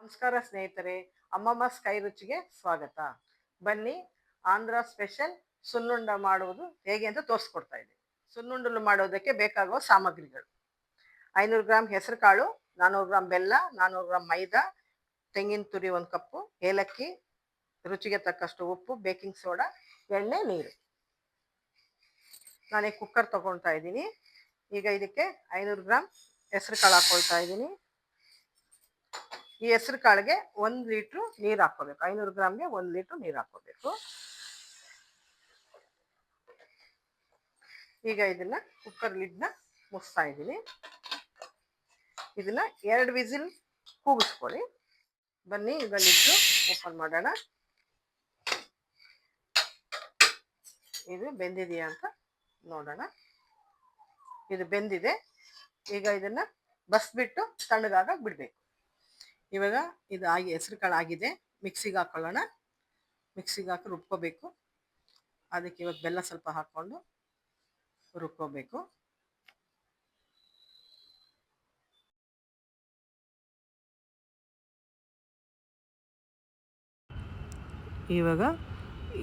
ನಮಸ್ಕಾರ ಸ್ನೇಹಿತರೆ, ಅಮ್ಮಮ್ಮ ಸ್ಕೈ ರುಚಿಗೆ ಸ್ವಾಗತ. ಬನ್ನಿ, ಆಂಧ್ರ ಸ್ಪೆಷಲ್ ಸುನ್ನುಂಡ ಮಾಡುವುದು ಹೇಗೆ ಅಂತ ತೋರಿಸ್ಕೊಡ್ತಾ ಇದ್ದೀನಿ. ಸುನ್ನುಂಡಲು ಮಾಡೋದಕ್ಕೆ ಬೇಕಾಗುವ ಸಾಮಗ್ರಿಗಳು: 500 ಗ್ರಾಮ್ ಹೆಸರು ಕಾಳು, 400 ಗ್ರಾಮ್ ಬೆಲ್ಲ, 400 ಗ್ರಾಮ್ ಮೈದಾ, ತೆಂಗಿನ ತುರಿ 1 ಕಪ್ಪು, ಏಲಕ್ಕಿ, ರುಚಿಗೆ ತಕ್ಕಷ್ಟು ಉಪ್ಪು, ಬೇಕಿಂಗ್ ಸೋಡಾ, ಎಣ್ಣೆ, ನೀರು. ನಾನೇ ಕುಕ್ಕರ್ ತಗೊಳ್ತಾ ಇದ್ದೀನಿ. ಈಗ ಇದಕ್ಕೆ 500 ಗ್ರಾಮ್ ಹೆಸರು ಕಾಳು ಹಾಕೊಳ್ತಾ ಇದ್ದೀನಿ. ಈ ಹೆಸರು ಕಾಳಿಗೆ 1 ಲೀಟ್ರು ನೀರು ಹಾಕೋಬೇಕು. 500 ಗ್ರಾಮ್ಗೆ 1 ಲೀಟ್ರು ನೀರು ಹಾಕೋಬೇಕು. ಈಗ ಇದನ್ನ ಕುಕ್ಕರ್ ಲಿಡ್ನ ಮುಚ್ತಾ ಇದ್ದೀನಿ. ಇದನ್ನ 2 ವಿಸಿಲ್ ಕೂಗಿಸ್ಕೊಳ್ಳಿ. ಬನ್ನಿ, ಈಗ ಲಿಡ್ಡು ಓಪನ್ ಮಾಡೋಣ. ಇದು ಬೆಂದಿದೆಯಾ ಅಂತ ನೋಡೋಣ. ಇದು ಬೆಂದಿದೆ. ಈಗ ಇದನ್ನ ಬಸ್ಬಿಟ್ಟು ತಣ್ಣಗಾಗ ಬಿಡಬೇಕು. ಇವಾಗ ಇದು ಆಗಿ ಹೆಸರು ಕಾಳು ಆಗಿದೆ. ಮಿಕ್ಸಿಗೆ ಹಾಕೊಳ್ಳೋಣ. ಮಿಕ್ಸಿಗೆ ಹಾಕಿ ರುಬ್ಕೋಬೇಕು. ಅದಕ್ಕೆ ಇವಾಗ ಬೆಲ್ಲ ಸ್ವಲ್ಪ ಹಾಕ್ಕೊಂಡು ರುಬ್ಕೋಬೇಕು. ಇವಾಗ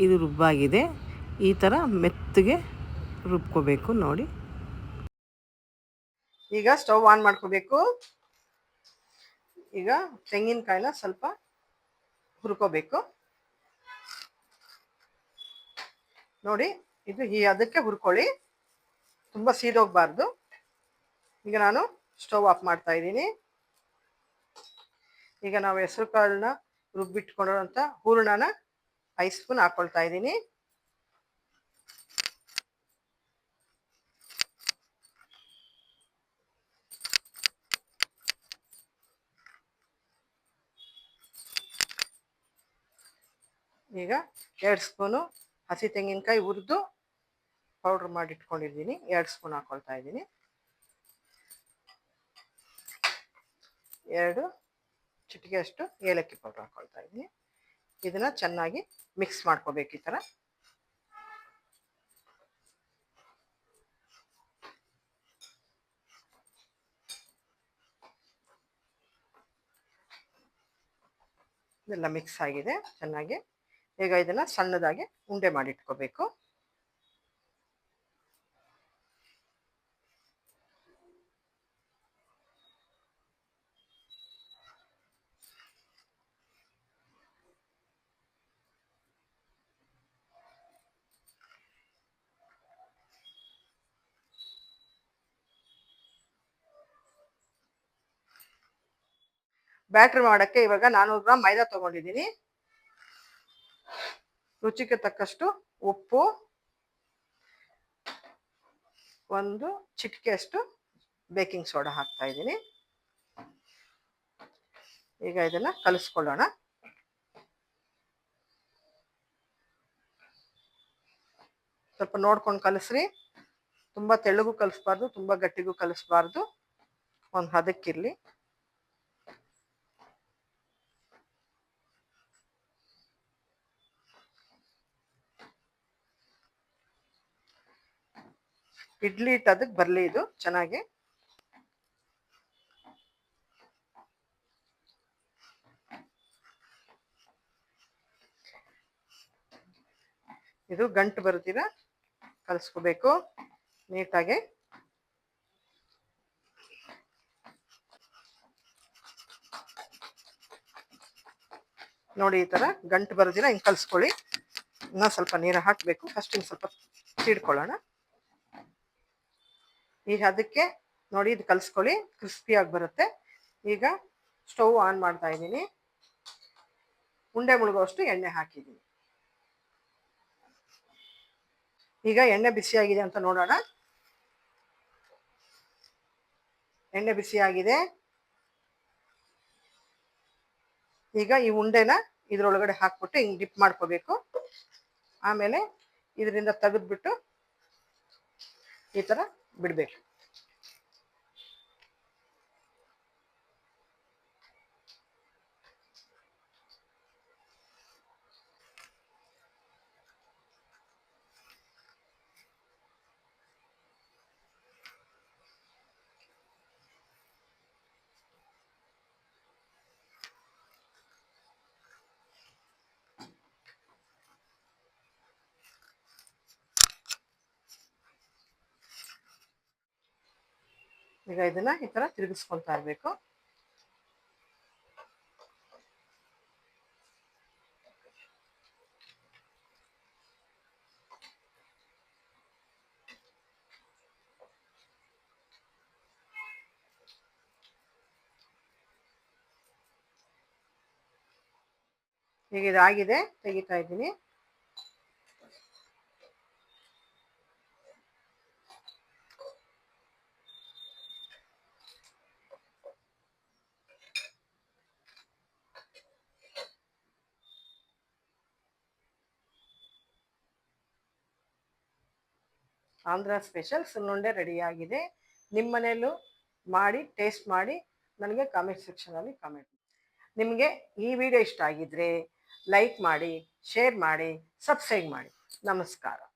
ಇದು ರುಬ್ಬಾಗಿದೆ. ಈ ಥರ ಮೆತ್ತಗೆ ರುಬ್ಕೋಬೇಕು ನೋಡಿ. ಈಗ ಸ್ಟವ್ ಆನ್ ಮಾಡ್ಕೋಬೇಕು. ಈಗ ತೆಂಗಿನಕಾಯಿನ ಸ್ವಲ್ಪ ಹುರ್ಕೋಬೇಕು ನೋಡಿ. ಇದು ಅದಕ್ಕೆ ಹುರ್ಕೊಳ್ಳಿ, ತುಂಬ ಸೀದೋಗ್ಬಾರ್ದು. ಈಗ ನಾನು ಸ್ಟವ್ ಆಫ್ ಮಾಡ್ತಾ ಇದ್ದೀನಿ. ಈಗ ನಾವು ಹೆಸರು ಕಾಳನ್ನ ರುಬ್ಬಿಟ್ಕೊಂಡಿರೋಂಥ ಹೂರಣನ 5 ಸ್ಪೂನ್ ಹಾಕೊಳ್ತಾ ಇದ್ದೀನಿ. ಈಗ 2 ಸ್ಪೂನು ಹಸಿ ತೆಂಗಿನಕಾಯಿ ಹುರಿದು ಪೌಡ್ರ್ ಮಾಡಿ ಇಟ್ಕೊಂಡಿದ್ದೀನಿ. 2 ಸ್ಪೂನ್ ಹಾಕೊಳ್ತಾ ಇದ್ದೀನಿ. 2 ಚಿಟಿಕೆ ಅಷ್ಟು ಏಲಕ್ಕಿ ಪೌಡ್ರ್ ಹಾಕೊಳ್ತಾ ಇದ್ದೀನಿ. ಇದನ್ನ ಚೆನ್ನಾಗಿ ಮಿಕ್ಸ್ ಮಾಡ್ಕೋಬೇಕು. ಈ ಥರ ಇದೆಲ್ಲ ಮಿಕ್ಸ್ ಆಗಿದೆ ಚೆನ್ನಾಗಿ. ಈಗ ಇದನ್ನ ಸಣ್ಣದಾಗಿ ಉಂಡೆ ಮಾಡಿ ಇಟ್ಕೋಬೇಕು. ಬ್ಯಾಟ್ರಿ ಮಾಡೋಕ್ಕೆ ಇವಾಗ 400 ಗ್ರಾಮ್ ಮೈದಾ ತೊಗೊಂಡಿದ್ದೀನಿ. ರುಚಿಗೆ ತಕ್ಕಷ್ಟು ಉಪ್ಪು, 1 ಚಿಟಿಕೆ ಅಷ್ಟು ಬೇಕಿಂಗ್ ಸೋಡಾ ಹಾಕ್ತಾ ಇದ್ದೀನಿ. ಈಗ ಇದನ್ನ ಕಲಿಸ್ಕೊಳ್ಳೋಣ. ಸ್ವಲ್ಪ ನೋಡ್ಕೊಂಡು ಕಲಿಸ್ರಿ. ತುಂಬ ತೆಳ್ಳಗೂ ಕಲಿಸ್ಬಾರ್ದು, ತುಂಬ ಗಟ್ಟಿಗೂ ಕಲಿಸ್ಬಾರ್ದು. ಒಂದು ಹದಕ್ಕಿರಲಿ. ಇಡ್ಲಿ ಹಿಟ್ಟು ಬರಲಿ ಇದು ಚೆನ್ನಾಗಿ. ಇದು ಗಂಟು ಬರುತ್ತೀರ ಕಲಿಸ್ಕೋಬೇಕು ನೀಟಾಗಿ. ನೋಡಿ, ಈ ಥರ ಗಂಟು ಬರೋದಿಲ್ಲ, ಹಿಂಗೆ ಕಲಿಸ್ಕೊಳ್ಳಿ. ಇನ್ನೂ ಸ್ವಲ್ಪ ನೀರು ಹಾಕಬೇಕು. ಫಸ್ಟ್ ಹಿಂಗೆ ಸ್ವಲ್ಪ ತೀಡ್ಕೊಳ್ಳೋಣ. ಈಗ ಅದಕ್ಕೆ ನೋಡಿ, ಇದು ಕಲಿಸ್ಕೊಳ್ಳಿ, ಕ್ರಿಸ್ಪಿಯಾಗಿ ಬರುತ್ತೆ. ಈಗ ಸ್ಟವ್ ಆನ್ ಮಾಡ್ತಾ ಇದ್ದೀನಿ. ಉಂಡೆ ಮುಳುಗೋಷ್ಟು ಎಣ್ಣೆ ಹಾಕಿದ್ದೀನಿ. ಈಗ ಎಣ್ಣೆ ಬಿಸಿಯಾಗಿದೆ ಅಂತ ನೋಡೋಣ. ಎಣ್ಣೆ ಬಿಸಿಯಾಗಿದೆ. ಈಗ ಈ ಉಂಡೆನ ಇದ್ರೊಳಗಡೆ ಹಾಕ್ಬಿಟ್ಟು ಹಿಂಗೆ ಡಿಪ್ ಮಾಡ್ಕೋಬೇಕು. ಆಮೇಲೆ ಇದರಿಂದ ತೆಗೆದ್ಬಿಟ್ಟು ಈ ಥರ ಬಿಡಬೇಕು. ಈಗ ಇದನ್ನ ಈ ಥರ ತಿರುಗಿಸ್ಕೊತಾ ಇರಬೇಕು. ಈಗ ಇದಾಗಿದೆ, ತೆಗಿತಾ ಇದ್ದೀನಿ. ಆಂಧ್ರ ಸ್ಪೆಷಲ್ ಸುನ್ನುಂಡೆ ರೆಡಿಯಾಗಿದೆ. ನಿಮ್ಮ ಮನೆಯಲ್ಲೂ ಮಾಡಿ ಟೇಸ್ಟ್ ಮಾಡಿ ನನಗೆ ಕಾಮೆಂಟ್ ಸೆಕ್ಷನಲ್ಲಿ ಕಾಮೆಂಟ್. ನಿಮಗೆ ಈ ವಿಡಿಯೋ ಇಷ್ಟ ಆಗಿದ್ರೆ ಲೈಕ್ ಮಾಡಿ, ಶೇರ್ ಮಾಡಿ, ಸಬ್ಸ್ಕ್ರೈಬ್ ಮಾಡಿ. ನಮಸ್ಕಾರ.